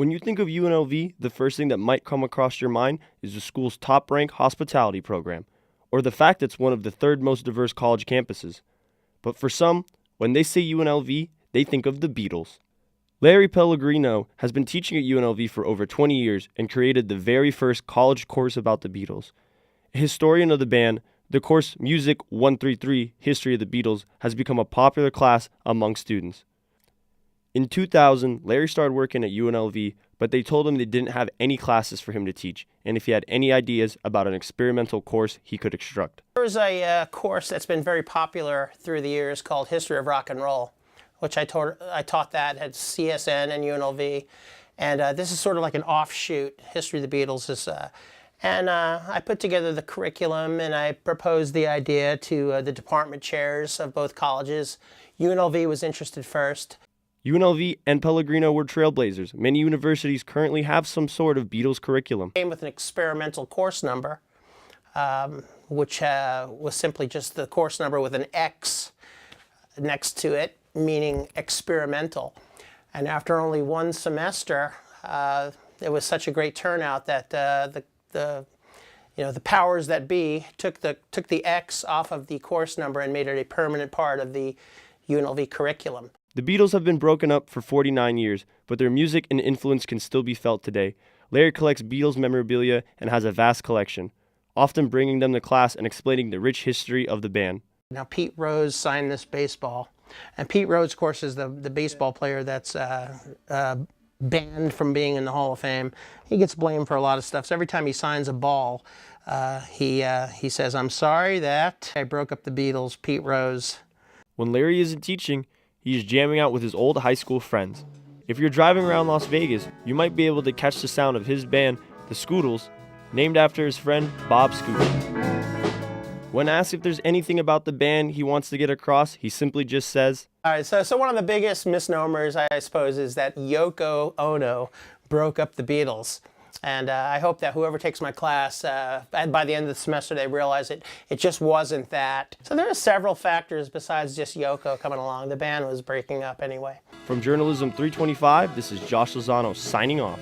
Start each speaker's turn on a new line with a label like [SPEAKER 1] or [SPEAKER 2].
[SPEAKER 1] When you think of UNLV, the first thing that might come across your mind is the school's top-ranked hospitality program, or the fact it's one of the third most diverse college campuses. But for some, when they say UNLV, they think of the Beatles. Larry Pellegrino has been teaching at UNLV for over 20 years and created the very first college course about the Beatles. A historian of the band, the course Music 133, History of the Beatles, has become a popular class among students. In 2000, Larry started working at UNLV, but they told him they didn't have any classes for him to teach, and if he had any ideas about an experimental course he could instruct.
[SPEAKER 2] There's a course that's been very popular through the years called History of Rock and Roll, which I taught that at CSN and UNLV, and this is sort of like an offshoot. History of the Beatles is, I put together the curriculum and I proposed the idea to the department chairs of both colleges. UNLV was interested first.
[SPEAKER 1] UNLV and Pellegrino were trailblazers. Many universities currently have some sort of Beatles curriculum.
[SPEAKER 2] Came with an experimental course number, which was simply just the course number with an X next to it, meaning experimental. And after only one semester, it was such a great turnout that the powers that be took the X off of the course number and made it a permanent part of the UNLV curriculum.
[SPEAKER 1] The Beatles have been broken up for 49 years, but their music and influence can still be felt today. Larry collects Beatles memorabilia and has a vast collection, often bringing them to class and explaining the rich history of the band.
[SPEAKER 2] Now, Pete Rose signed this baseball, and Pete Rose, of course, is the baseball player that's banned from being in the Hall of Fame. He gets blamed for a lot of stuff, so every time he signs a ball, he says, "I'm sorry that I broke up the Beatles, Pete Rose."
[SPEAKER 1] When Larry isn't teaching, he's jamming out with his old high school friends. If you're driving around Las Vegas, you might be able to catch the sound of his band, the Scoodles, named after his friend Bob Scooter. When asked if there's anything about the band he wants to get across, he simply just says,
[SPEAKER 2] All right, so one of the biggest misnomers, I suppose, is that Yoko Ono broke up the Beatles. And I hope that whoever takes my class, by the end of the semester, they realize it just wasn't that. So there are several factors besides just Yoko coming along. The band was breaking up anyway.
[SPEAKER 1] From Journalism 325, this is Josh Lozano signing off.